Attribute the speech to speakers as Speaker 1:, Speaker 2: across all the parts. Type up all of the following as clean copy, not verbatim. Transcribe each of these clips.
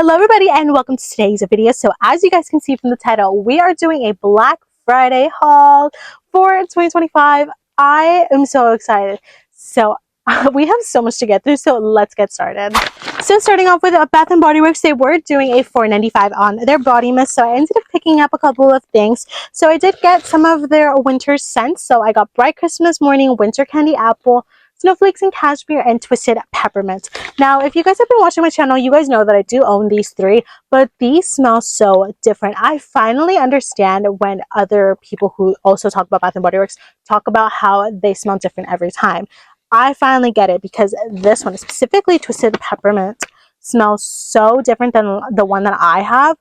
Speaker 1: Hello everybody and welcome to today's video. So as you guys can see from the title, we are doing a Black Friday haul for 2025. I am so excited. So we have so much to get through, so let's get started. So starting off with Bath & Body Works, they were doing a $4.95 on their body mist, so I ended up picking up a couple of things. So I did get some of their winter scents. So I got Bright Christmas Morning Winter Candy Apple, Snowflakes and Cashmere, and Twisted Peppermint. Now, if you guys have been watching my channel, you guys know that I do own these three, but these smell so different. I finally understand when other people who also talk about Bath & Body Works talk about how they smell different every time. I finally get it because this one, specifically Twisted Peppermint, smells so different than the one that I have.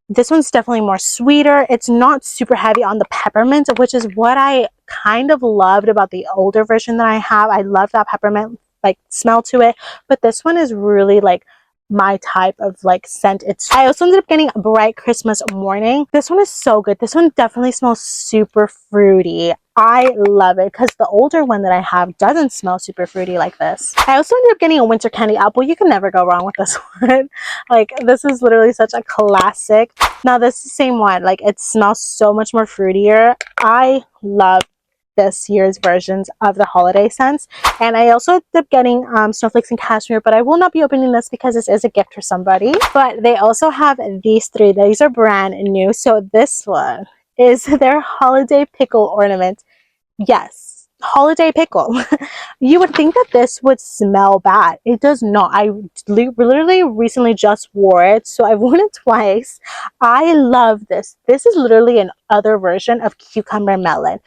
Speaker 1: This one's definitely more sweeter. It's not super heavy on the peppermint, which is what I kind of loved about the older version that I have. I love that peppermint like smell to it, but this one is really like my type of like scent. I also ended up getting Bright Christmas Morning. This one is so good. This one definitely smells super fruity. I love it because the older one that I have doesn't smell super fruity like this. I also ended up getting a Winter Candy Apple. You can never go wrong with this one. Like, this is literally such a classic. Now this is the same one. Like, it smells so much more fruitier. I love this year's versions of the holiday scents, and I also ended up getting Snowflakes and Cashmere, but I will not be opening this because this is a gift for somebody. But they also have these three. These are brand new. So this one is their holiday pickle ornament. Yes, holiday pickle. You would think that this would smell bad. It does not. I literally recently just wore it, so I've worn it twice. I love this. This is literally another version of cucumber melon.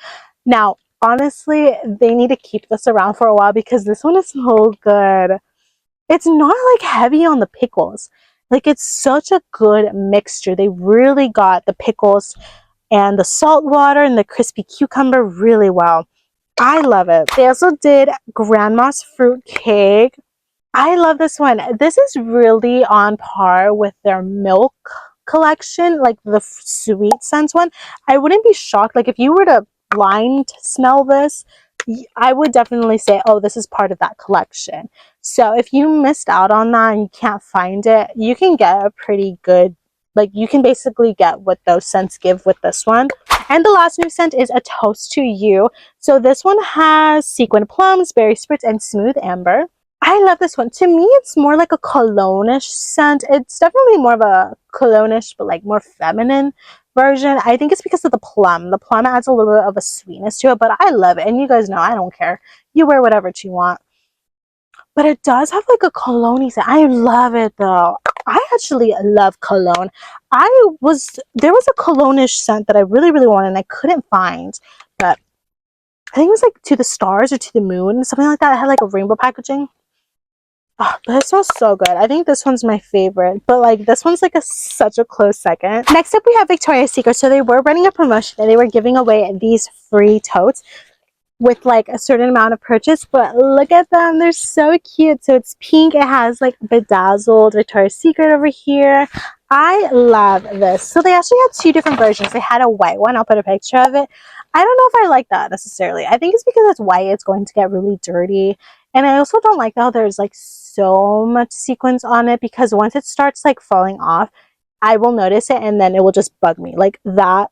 Speaker 1: Now, honestly, they need to keep this around for a while because this one is so good. It's not like heavy on the pickles. Like, it's such a good mixture. They really got the pickles and the salt water and the crispy cucumber really well. I love it. They also did Grandma's Fruit Cake. I love this one. This is really on par with their milk collection, like the sweet scents one. I wouldn't be shocked. Like, if you were to blind smell this, I would definitely say, oh, this is part of that collection. So if you missed out on that and you can't find it, you can get a pretty good, like, you can basically get what those scents give with this one. And the last new scent is A Toast to You. So this one has sequin plums, berry spritz, and smooth amber. I love this one. To me, it's more like a cologne-ish scent. It's definitely more of a cologne-ish, but like more feminine version. I think it's because of the plum. The plum adds a little bit of a sweetness to it, but I love it. And you guys know I don't care. You wear whatever you want. But it does have like a cologne-y scent. I love it though. I actually love cologne. There was a cologne-ish scent that I really, really wanted and I couldn't find. But I think it was like To the Stars or To the Moon, something like that. It had like a rainbow packaging. Oh, but it smells so good. I think this one's my favorite, but like this one's like such a close second. Next up, we have Victoria's Secret. So they were running a promotion and they were giving away these free totes with like a certain amount of purchase, but look at them. They're so cute. So it's pink. It has like bedazzled Victoria's Secret over here. I love this. So they actually had two different versions. They had a white one. I'll put a picture of it. I don't know if I like that necessarily. I think it's because it's white. It's going to get really dirty. And I also don't like how there's like so much sequins on it, because once it starts like falling off, I will notice it and then it will just bug me. Like, that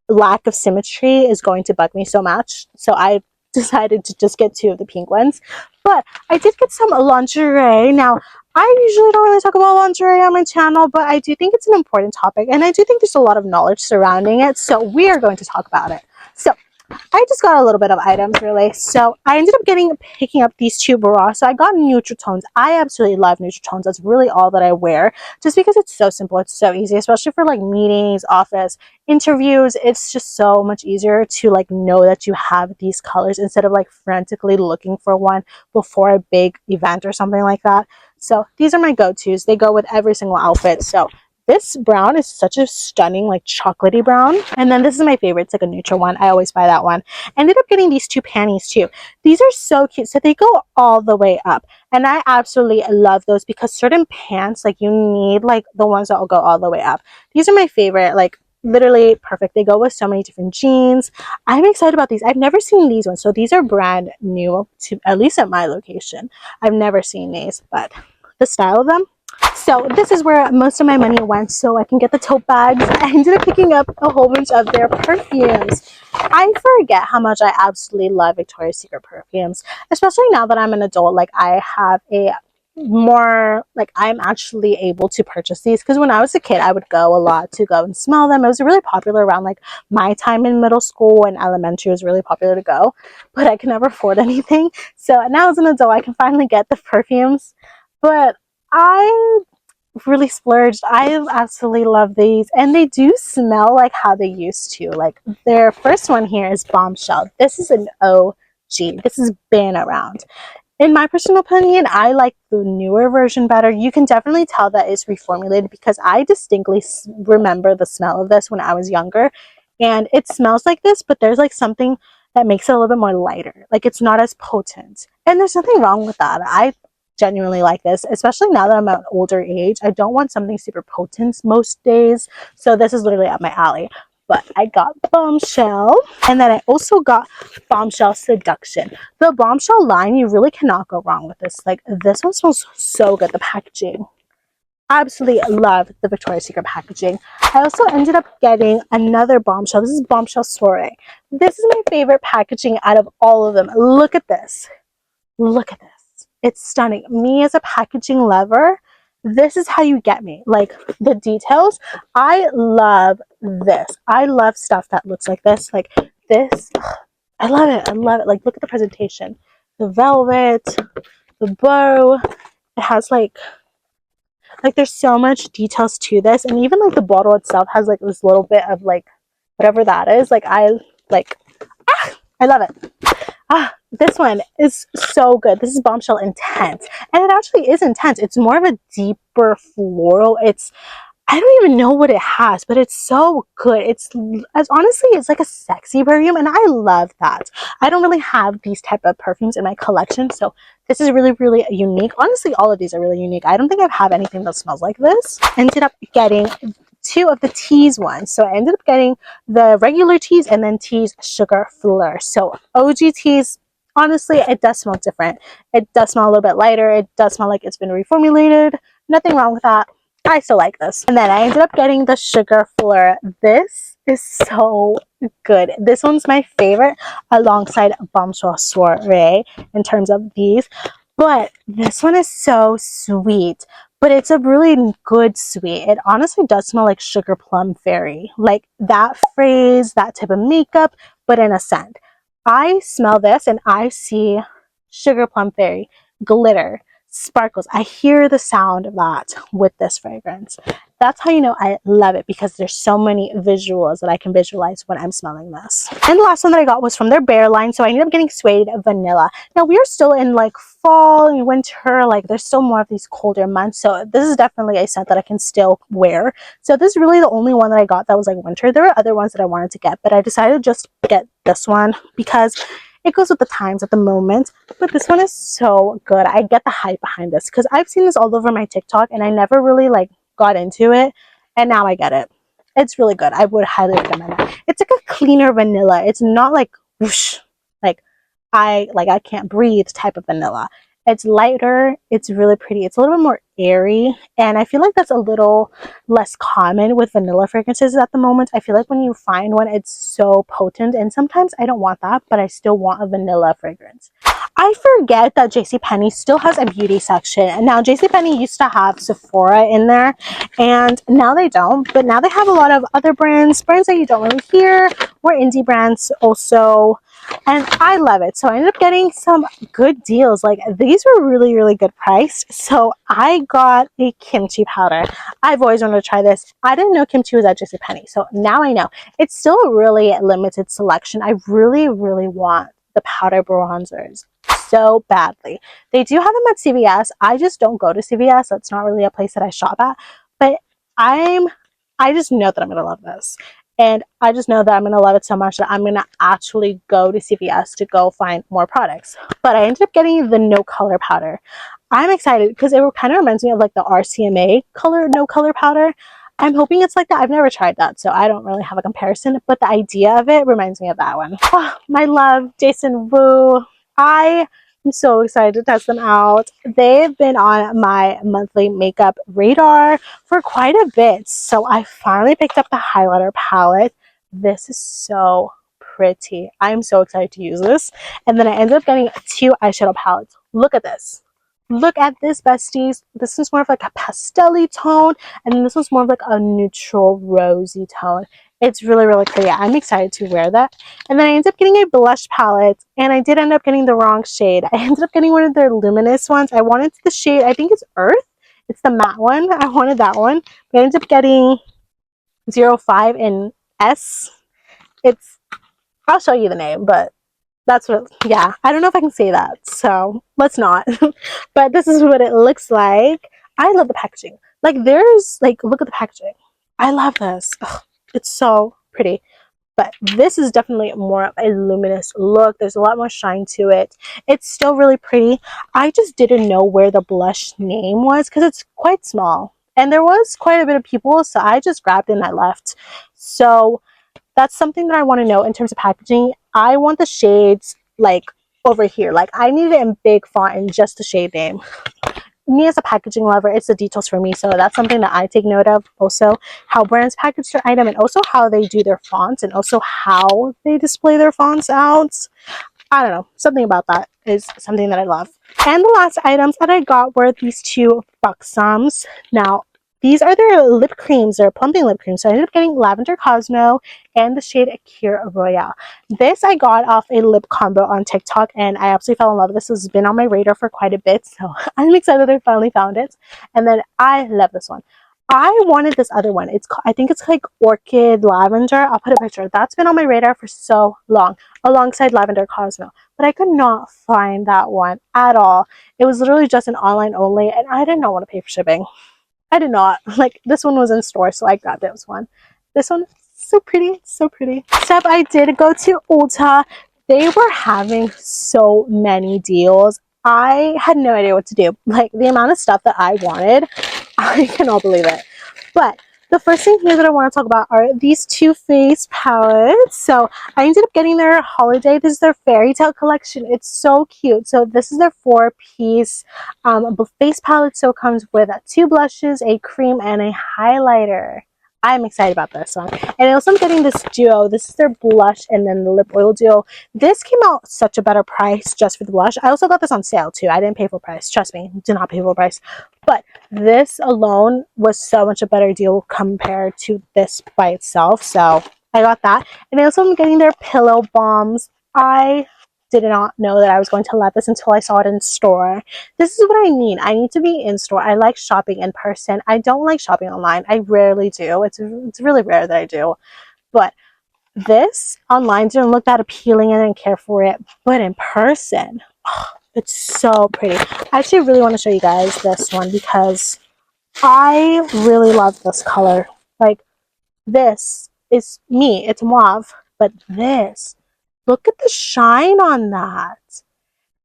Speaker 1: lack of symmetry is going to bug me so much. So I decided to just get two of the pink ones. But I did get some lingerie. Now, I usually don't really talk about lingerie on my channel, but I do think it's an important topic, and I do think there's a lot of knowledge surrounding it, so we are going to talk about it. So I just got a little bit of items, really. So I ended up picking up these two bras. So I got Nutritones. I absolutely love Nutritones. That's really all that I wear, just because it's so simple. It's so easy, especially for like meetings, office, interviews. It's just so much easier to like know that you have these colors instead of like frantically looking for one before a big event or something like that. So these are my go-tos. They go with every single outfit. So this brown is such a stunning, like, chocolatey brown. And then this is my favorite. It's like a neutral one. I always buy that one. I ended up getting these two panties too. These are so cute. So they go all the way up. And I absolutely love those, because certain pants, like, you need like the ones that will go all the way up. These are my favorite, like, literally perfect. They go with so many different jeans. I'm excited about these. I've never seen these ones. So these are brand new, to at least at my location. I've never seen these, but the style of them, So this is where most of my money went so I can get the tote bags. I ended up picking up a whole bunch of their perfumes. I forget how much I absolutely love Victoria's Secret perfumes, especially now that I'm an adult. Like, I have a more, like, I'm actually able to purchase these, because when I was a kid I would go a lot to go and smell them. It was really popular around like my time in middle school, and elementary was really popular to go, but I could never afford anything. So now as an adult I can finally get the perfumes. But I really splurged. I absolutely love these, and they do smell like how they used to. Like, their first one here is Bombshell. This is an OG. This has been around. In my personal opinion, I like the newer version better. You can definitely tell that it's reformulated, because I distinctly remember the smell of this when I was younger, and it smells like this, but there's like something that makes it a little bit more lighter. Like, it's not as potent, and there's nothing wrong with that. I genuinely like this, especially now that I'm at an older age. I don't want something super potent most days, so this is literally up my alley. But I got Bombshell, and then I also got Bombshell Seduction. The Bombshell line, you really cannot go wrong with this. Like, this one smells so good. The packaging, absolutely love the Victoria's Secret packaging. I also ended up getting another Bombshell. This is Bombshell Soiree. This is my favorite packaging out of all of them. Look at this. Look at this. It's stunning. Me as a packaging lover, this is how you get me. Like, the details, I love this. I love stuff that looks like this. Like this, I love it. I love it. Like, look at the presentation. The velvet, the bow. It has like there's so much details to this, and even like the bottle itself has like this little bit of like whatever that is. Like, I love it. This one is so good. This is Bombshell Intense, and it actually is intense. It's more of a deeper floral. I don't even know what it has, but it's so good. It's honestly, it's like a sexy perfume, and I love that. I don't really have these type of perfumes in my collection, so this is really, really unique. Honestly, all of these are really unique. I don't think I have anything that smells like this. Ended up getting two of the teas ones. So I ended up getting the regular teas and then teas Sugar Fleur. So OG teas, honestly, it does smell different. It does smell a little bit lighter. It does smell like it's been reformulated. Nothing wrong with that. I still like this. And then I ended up getting the Sugar Fleur. This is so good. This one's my favorite alongside Bombshell Soiree in terms of these. But this one is so sweet. But it's a really good sweet. It honestly does smell like Sugar Plum Fairy. Like that phrase, that type of makeup, but in a scent. I smell this and I see Sugar Plum Fairy, glitter, sparkles. I hear the sound of that with this fragrance. That's how you know I love it, because there's so many visuals that I can visualize when I'm smelling this. And the last one that I got was from their Bear line. So I ended up getting Suede Vanilla. Now we are still in like fall and winter, like there's still more of these colder months. So this is definitely a scent that I can still wear. So this is really the only one that I got that was like winter. There were other ones that I wanted to get, but I decided just to get this one because it goes with the times at the moment. But this one is so good. I get the hype behind this because I've seen this all over my TikTok and I never really like got into it, and now I get it. It's really good. I would highly recommend it. It's like a cleaner vanilla. It's not like whoosh, like I can't breathe type of vanilla. It's lighter. It's really pretty. It's a little bit more airy, and I feel like that's a little less common with vanilla fragrances at the moment. I feel like when you find one, it's so potent, and sometimes I don't want that, but I still want a vanilla fragrance. I forget that JCPenney still has a beauty section. And now JCPenney used to have Sephora in there, and now they don't. But now they have a lot of other brands that you don't really hear, more indie brands also. And I love it. So I ended up getting some good deals. Like, these were really, really good priced. So I got a kimchi powder. I've always wanted to try this. I didn't know kimchi was at JCPenney. So now I know. It's still a really limited selection. I really, really want the powder bronzers so badly. They do have them at CVS. I just don't go to CVS. That's not really a place that I shop at. But I just know that I'm going to love this. And I just know that I'm going to love it so much that I'm going to actually go to CVS to go find more products. But I ended up getting the no color powder. I'm excited because it kind of reminds me of like the RCMA color no color powder. I'm hoping it's like that. I've never tried that, so I don't really have a comparison, but the idea of it reminds me of that one. Oh, my love, Jason Wu. I I'm so excited to test them out. They've been on my monthly makeup radar for quite a bit. So I finally picked up the highlighter palette. This is so pretty. I'm so excited to use this. And then I ended up getting 2 eyeshadow palettes. Look at this. Look at this, besties. This is more of like a pastel-y tone, and then this was more of like a neutral rosy tone. It's really, really pretty. I'm excited to wear that. And then I ended up getting a blush palette, and I did end up getting the wrong shade. I ended up getting one of their luminous ones. I wanted the shade, I think it's Earth. It's the matte one. I wanted that one. But I ended up getting 05 in S. It's, I'll show you the name, but that's what, yeah, I don't know if I can say that, so let's not. But this is what it looks like. I love the packaging. Like, there's, like, look at the packaging. I love this. Ugh, it's so pretty. But this is definitely more of a luminous look. There's a lot more shine to it. It's still really pretty. I just didn't know where the blush name was because it's quite small. And there was quite a bit of people, so I just grabbed it and I left. So that's something that I want to know in terms of packaging. I want the shades like over here. Like, I need it in big font and just the shade name. Me as a packaging lover, it's the details for me, so that's something that I take note of. Also, how brands package their item, and also how they do their fonts, and also how they display their fonts out. I don't know, something about that is something that I love. And the last items that I got were these 2 buxoms. Now, these are their lip creams. They're plumping lip creams. So I ended up getting Lavender Cosmo and the shade Akira Royale. This I got off a lip combo on TikTok, and I absolutely fell in love with this. This has been on my radar for quite a bit, so I'm excited I finally found it. And then I love this one. I wanted this other one. I think it's like Orchid Lavender. I'll put a picture. That's been on my radar for so long, alongside Lavender Cosmo. But I could not find that one at all. It was literally just an online only, and I did not want to pay for shipping. I did not. Like, this one was in store, so I grabbed this one. This one, so pretty, so pretty. Step, I did go to Ulta. They were having so many deals. I had no idea what to do. Like, the amount of stuff that I wanted, I cannot believe it. But the first thing here that I want to talk about are these 2 face palettes. So I ended up getting their holiday. This is their fairy tale collection. It's so cute. So this is their 4-piece face palette. So it comes with 2 blushes, a cream, and a highlighter. I'm excited about this one. And also I'm getting this duo. This is their blush and then the lip oil duo. This came out such a better price just for the blush. I also got this on sale too. I didn't pay full price. Trust me, did not pay full price. But this alone was so much a better deal compared to this by itself. So I got that. And also I'm getting their pillow bombs. I did not know that I was going to love this until I saw it in store. This is what I need. I need to be in store. I like shopping in person. I don't like shopping online. I rarely do. It's really rare that I do. But this online didn't look that appealing. I didn't care for it. But in person, oh, it's so pretty. I actually really want to show you guys this one because I really love this color. Like, this is me. It's mauve. But this, look at the shine on that.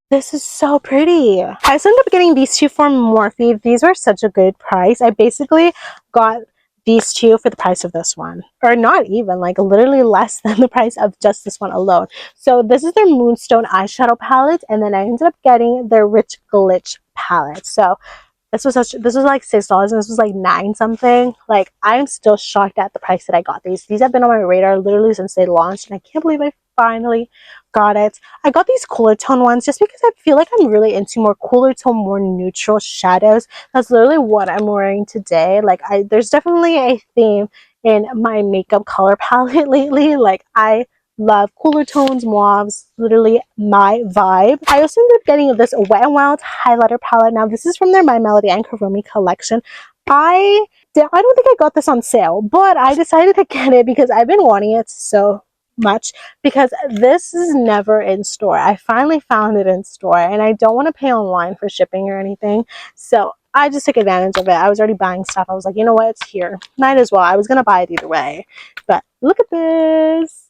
Speaker 1: This is so pretty. I also ended up getting these 2 from Morphe. These were such a good price. I basically got these 2 for the price of this one. Or not even, like literally less than the price of just this one alone. So this is their Moonstone eyeshadow palette. And then I ended up getting their Rich Glitch palette. So this was like $6 and this was like 9 something. Like, I'm still shocked at the price that I got these. These have been on my radar literally since they launched, and I can't believe I finally got it. I got these cooler tone ones just because I feel like I'm really into more cooler tone, more neutral shadows. That's literally what I'm wearing today. Like, there's definitely a theme in my makeup color palette lately. Like, I love cooler tones, mauves, literally my vibe. I also ended up getting this Wet n Wild highlighter palette. Now, this is from their My Melody and Karomi collection. I don't think I got this on sale, but I decided to get it because I've been wanting it so much because this is never in store. I finally found it in store, and I don't want to pay online for shipping or anything, so I just took advantage of it. I was already buying stuff. I was like, you know what, it's here, might as well. I was gonna buy it either way. But look at this.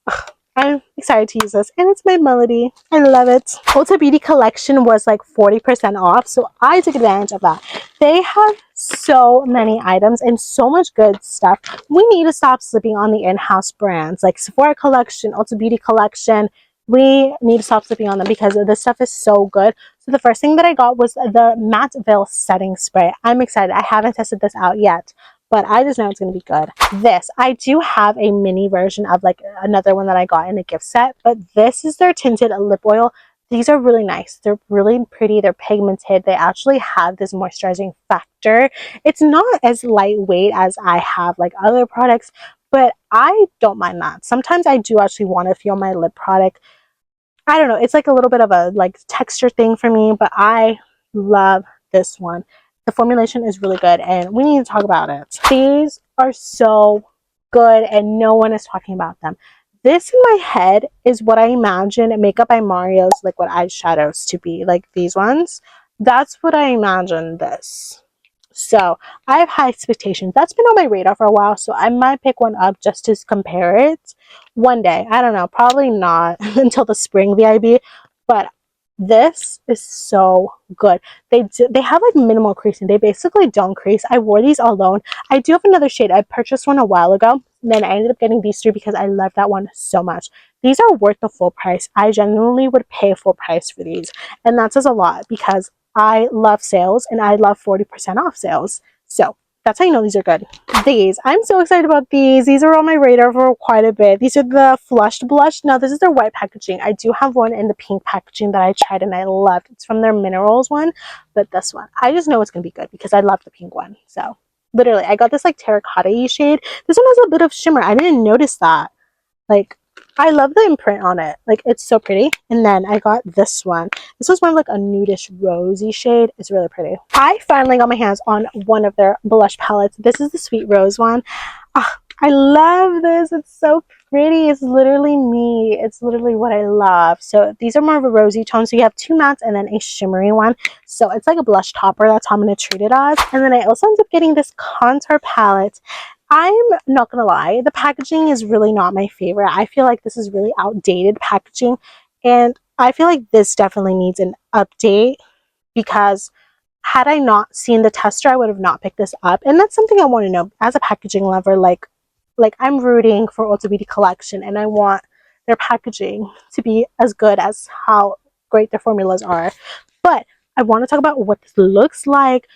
Speaker 1: I'm excited to use this, and it's My Melody. I love it. Ulta Beauty collection was like 40% off, so I took advantage of that. They have so many items and so much good stuff. We need to stop slipping on the in-house brands like Sephora collection, Ulta Beauty collection. We need to stop slipping on them because this stuff is so good. So the first thing that I got was the Matte Veil Setting Spray. I'm excited. I haven't tested this out yet, but I just know it's going to be good. This, I do have a mini version of like another one that I got in a gift set, but this is their tinted lip oil. These are really nice. They're really pretty. They're pigmented. They actually have this moisturizing factor. It's not as lightweight as I have like other products, but I don't mind that. Sometimes I do actually want to feel my lip product. I don't know. It's like a little bit of a like texture thing for me, but I love this one. The formulation is really good and we need to talk about it. These are so good and no one is talking about them. This in my head is what I imagine Makeup by Mario's liquid eyeshadows to be. Like these ones. That's what I imagine this. So I have high expectations. That's been on my radar for a while, so I might pick one up just to compare it one day. I don't know, probably not until the spring VIB, but this is so good. They have like minimal creasing. They basically don't crease. I wore these alone. I do have another shade. I purchased one a while ago, and then I ended up getting these three because I love that one so much. These are worth the full price. I genuinely would pay full price for these, and that says a lot because I love sales and I love 40% off sales. So that's how you know these are good. These, I'm so excited about these. These are on my radar for quite a bit. These are the Flushed Blush. Now this is their white packaging. I do have one in the pink packaging that I tried and I loved. It's from their Minerals one, but this one, I just know it's going to be good because I love the pink one. So literally, I got this like terracotta-y shade. This one has a bit of shimmer. I didn't notice that. Like, I love the imprint on it. Like, it's so pretty. And then I got this one. This was more of like a nudish rosy shade. It's really pretty. I finally got my hands on one of their blush palettes. This is the Sweet Rose one. I love this. It's so pretty. It's literally me. It's literally what I love. So these are more of a rosy tone. So you have two mattes and then a shimmery one. So it's like a blush topper. That's how I'm going to treat it as. And then I also ended up getting this contour palette. I'm not gonna lie, the packaging is really not my favorite. I feel like this is really outdated packaging, and I feel like this definitely needs an update because had I not seen the tester, I would have not picked this up. And that's something I want to know as a packaging lover. Like I'm rooting for Ulta Beauty Collection, and I want their packaging to be as good as how great their formulas are. But I want to talk about what this looks like.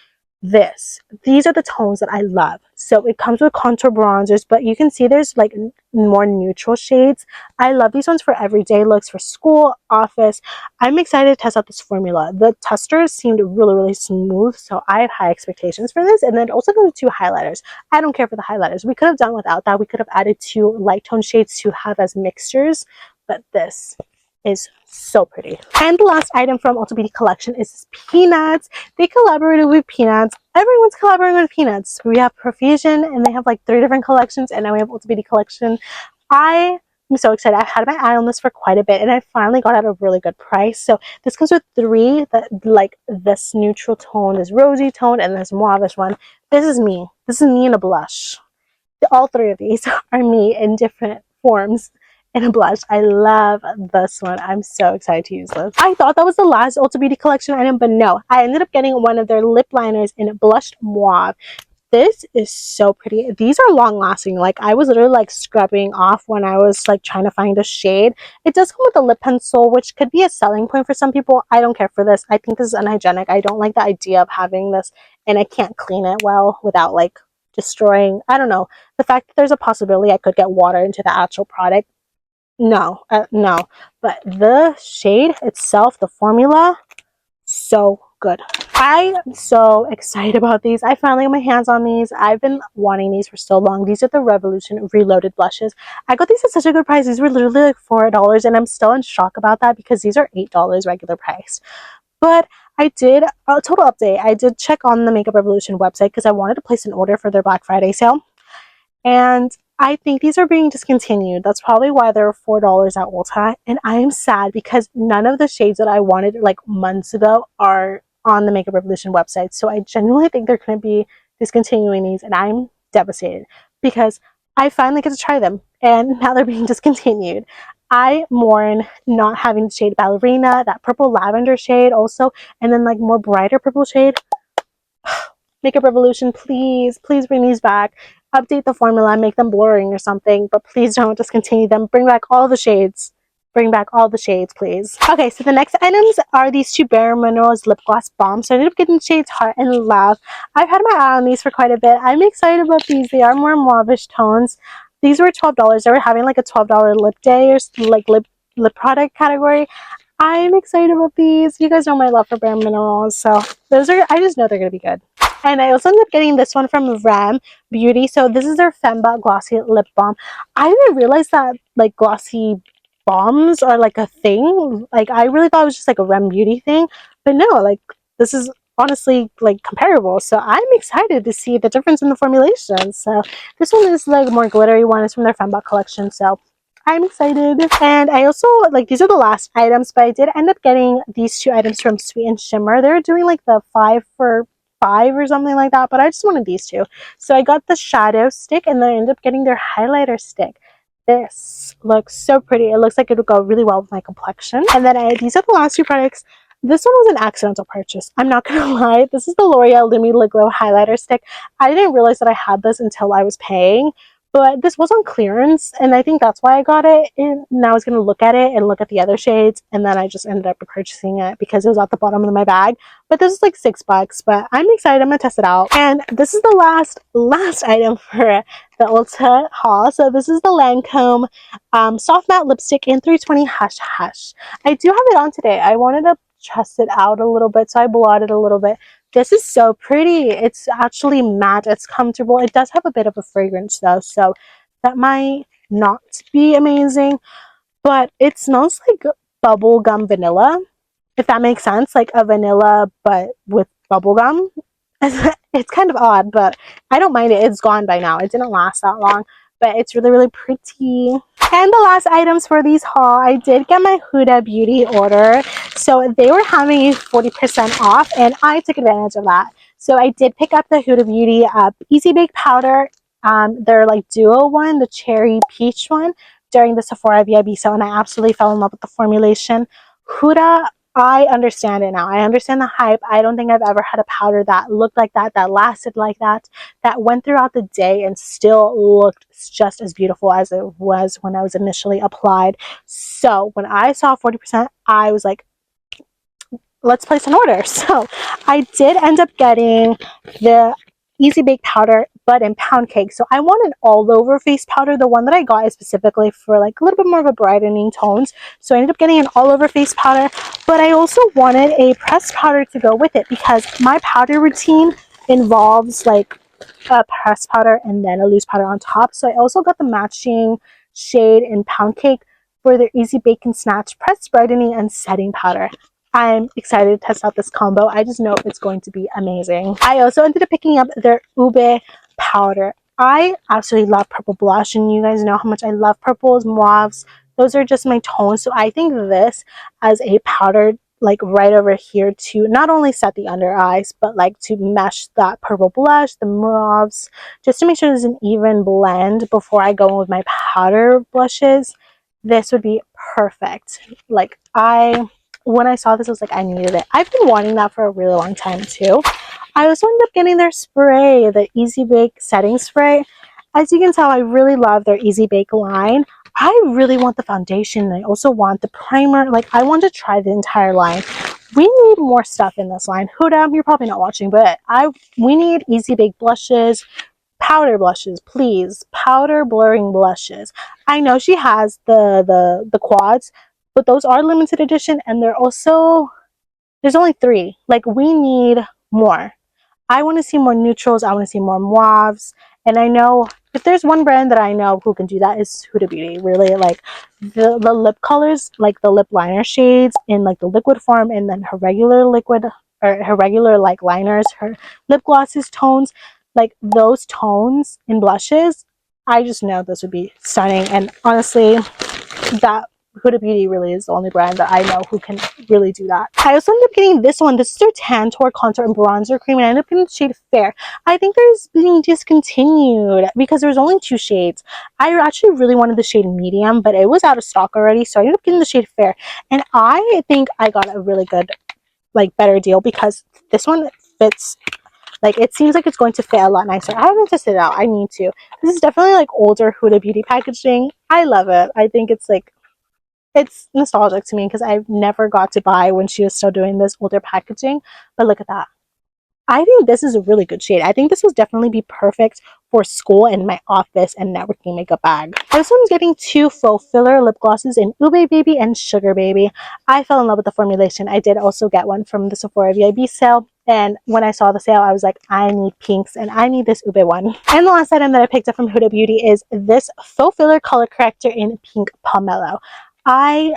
Speaker 1: These are the tones that I love. So it comes with contour bronzers, but you can see there's like more neutral shades. I love these ones for everyday looks, for school, office. I'm excited to test out this formula. The testers seemed really smooth, so I have high expectations for this. And then also the two highlighters. I don't care for the highlighters. We could have done without that. We could have added two light tone shades to have as mixtures, but this is so pretty. And the last item from Ulta Beauty Collection is Peanuts. They collaborated with Peanuts. Everyone's collaborating with Peanuts. We have Profusion, and they have like 3 different collections, and now we have Ulta Beauty Collection. I am so excited. I've had my eye on this for quite a bit, and I finally got at a really good price. So this comes with 3 that like this neutral tone, this rosy tone, and this mauvish one. This is me. This is me in a blush. All 3 of these are me in different forms in a blush. I love this one. I'm so excited to use this. I thought that was the last Ulta Beauty Collection item, but no. I ended up getting one of their lip liners in blushed mauve. This is so pretty. These are long lasting. Like I was literally like scrubbing off when I was like trying to find a shade. It does come with a lip pencil, which could be a selling point for some people. I don't care for this. I think this is unhygienic. I don't like the idea of having this and I can't clean it well without like destroying, I don't know, the fact that there's a possibility I could get water into the actual product. No, but the shade itself, the formula, so good. I'm so excited about these. I finally got my hands on these. I've been wanting these for so long. These are the Revolution Reloaded blushes. I got these at such a good price. These were literally like $4, and I'm still in shock about that because these are $8 regular price. But I did a total update. I did check on the Makeup Revolution website because I wanted to place an order for their Black Friday sale. And I think these are being discontinued. That's probably why they're $4 at Ulta. And I am sad because none of the shades that I wanted like months ago are on the Makeup Revolution website. So I genuinely think they're going to be discontinuing these. And I'm devastated because I finally get to try them. And now they're being discontinued. I mourn not having the shade Ballerina, that purple lavender shade also, and then like more brighter purple shade. Makeup Revolution, please bring these back. Update the formula, make them blurring or something, but please don't discontinue them. Bring back all the shades. bring back all the shades, please. Okay, so the next items are these two Bare Minerals lip gloss bombs. So I ended up getting shades Heart and Love. I've had my eye on these for quite a bit. I'm excited about these. They are more mauve-ish tones. These were $12. They were having like a $12 lip day or like lip product category. I'm excited about these. You guys know my love for Bare Minerals, so those are, I just know they're gonna be good. And I also ended up getting this one from Rem Beauty. So this is their Fembot Glossy Lip Balm. I didn't realize that like glossy balms are like a thing. Like I really thought it was just like a Rem Beauty thing, but no, like this is honestly like comparable. So I'm excited to see the difference in the formulation. So this one is like a more glittery one. It's from their Fembot collection. So I'm excited. And I also, like, these are the last items, but I did end up getting these two items from Sweet and Shimmer. They're doing like the 5 for 5 or something like that, but I just wanted these two. So I got the shadow stick, and then I ended up getting their highlighter stick. This looks so pretty. It looks like it would go really well with my complexion. And then these are the last two products. This one was an accidental purchase. I'm not gonna lie. This is the L'Oreal Lumi Le Glow highlighter stick. I didn't realize that I had this until I was paying. But this was on clearance, and I think that's why I got it. And I was going to look at it and look at the other shades, and then I just ended up purchasing it because it was at the bottom of my bag. But this is like $6, but I'm excited. I'm going to test it out. And this is the last item for the Ulta haul. So this is the Lancome Soft Matte Lipstick in 320 Hush Hush. I do have it on today. I wanted to test it out a little bit, so I blotted a little bit. This is so pretty. It's actually matte. It's comfortable. It does have a bit of a fragrance though, so that might not be amazing, but it smells like bubblegum vanilla, if that makes sense. Like a vanilla but with bubblegum. It's kind of odd, but I don't mind it. It's gone by now. It didn't last that long, but it's really, really pretty. And the last items for these haul, I did get my Huda Beauty order. So they were having a 40% off, and I took advantage of that. So I did pick up the Huda Beauty Easy Bake Powder. Their like duo one, the cherry peach one, during the Sephora VIB sale, and I absolutely fell in love with the formulation. Huda, I understand it now. I understand the hype. I don't think I've ever had a powder that looked like that lasted like that went throughout the day and still looked just as beautiful as it was when I was initially applied. So when I saw 40%, I was like, let's place an order. So I did end up getting the Easy Bake Powder, but in pound cake. So I want an all-over face powder. The one that I got is specifically for like a little bit more of a brightening tones. So I ended up getting an all-over face powder, but I also wanted a pressed powder to go with it because my powder routine involves like a pressed powder and then a loose powder on top. So I also got the matching shade in pound cake for their Easy Bake and Snatch pressed brightening and setting powder. I'm excited to test out this combo. I just know it's going to be amazing. I also ended up picking up their Ube powder. I absolutely love purple blush, and you guys know how much I love purples, mauves. Those are just my tones. So I think this as a powder, like right over here, to not only set the under eyes, but like to mesh that purple blush, the mauves, just to make sure there's an even blend before I go in with my powder blushes. This would be perfect. Like when I saw this, I was like, I needed it. I've been wanting that for a really long time too. I also ended up getting their spray, the Easy Bake setting spray. As you can tell, I really love their Easy Bake line. I really want the foundation, and I also want the primer. Like, I want to try the entire line. We need more stuff in this line. Huda, you're probably not watching, but we need Easy Bake blushes, powder blushes, please. Powder blurring blushes. I know she has the quads, but those are limited edition, and there's only 3. Like, we need more. I want to see more neutrals. I want to see more mauves. And I know if there's one brand that I know who can do that, is Huda Beauty. Really, like the lip colors, like the lip liner shades in like the liquid form, and then her regular liquid, or her regular like liners, her lip glosses, tones, like those tones in blushes. I just know this would be stunning. And honestly, that Huda Beauty really is the only brand that I know who can really do that. I also ended up getting this one. This is their Tantour Contour and Bronzer Cream, and I ended up getting the shade Fair. I think there's being discontinued because there's only 2 shades. I actually really wanted the shade Medium, but it was out of stock already, so I ended up getting the shade Fair. And I think I got a really good, like, better deal because this one fits. Like, it seems like it's going to fit a lot nicer. I haven't tested it out. I need to. This is definitely like older Huda Beauty packaging. I love it. I think it's like it's nostalgic to me because I've never got to buy when she was still doing this older packaging. But look at that. I think this is a really good shade. I think this would definitely be perfect for school and my office and networking makeup bag. This one's getting 2 faux filler lip glosses in Ube Baby and Sugar Baby. I fell in love with the formulation. I did also get one from the Sephora VIB sale. And when I saw the sale, I was like, I need pinks and I need this Ube one. And the last item that I picked up from Huda Beauty is this faux filler color corrector in pink pomelo. I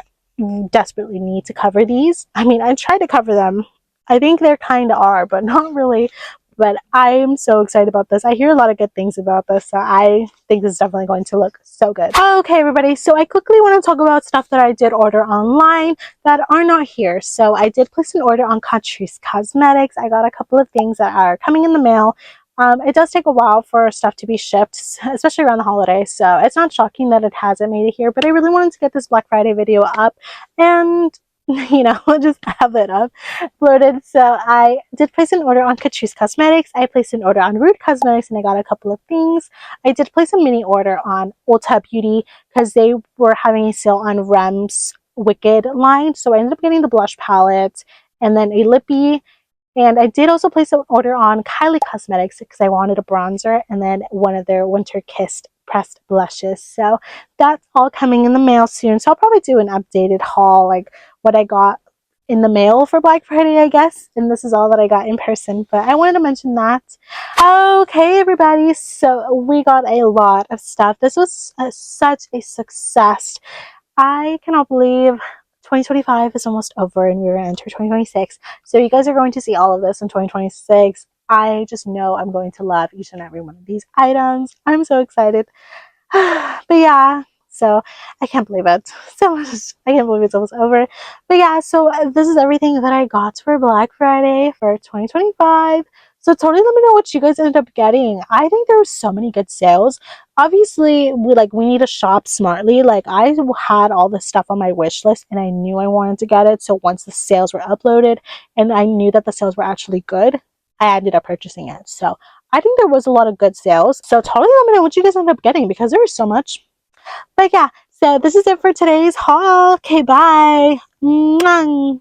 Speaker 1: desperately need to cover these. I mean, I tried to cover them. I think they're kind of are, but not really. But I'm so excited about this. I hear a lot of good things about this, so I think this is definitely going to look so good. Okay, everybody, so I quickly want to talk about stuff that I did order online that are not here. So I did place an order on Catrice Cosmetics. I got a couple of things that are coming in the mail. It does take a while for stuff to be shipped, especially around the holidays, so it's not shocking that it hasn't made it here, but I really wanted to get this Black Friday video up and you know, just have it uploaded. So I did place an order on Catrice Cosmetics. I placed an order on Rude Cosmetics and I got a couple of things. I did place a mini order on Ulta Beauty because they were having a sale on Rem's Wicked line. So I ended up getting the blush palette and then a lippy. And I did also place an order on Kylie Cosmetics because I wanted a bronzer and then one of their Winter Kissed pressed blushes. So that's all coming in the mail soon. So I'll probably do an updated haul, like what I got in the mail for Black Friday, I guess. And this is all that I got in person, but I wanted to mention that. Okay, everybody. So we got a lot of stuff. This was such a success. I cannot believe 2025 is almost over and we're going to enter 2026. So you guys are going to see all of this in 2026. I just know I'm going to love each and every one of these items. I'm so excited. But yeah, so I can't believe it. So much. I can't believe it's almost over. But yeah, so this is everything that I got for Black Friday for 2025. So totally let me know what you guys ended up getting. I think there were so many good sales. Obviously, we need to shop smartly. Like I had all this stuff on my wish list and I knew I wanted to get it. So once the sales were uploaded and I knew that the sales were actually good, I ended up purchasing it. So I think there was a lot of good sales. So totally let me know what you guys ended up getting because there was so much. But yeah, so this is it for today's haul. Okay, bye. Mwah.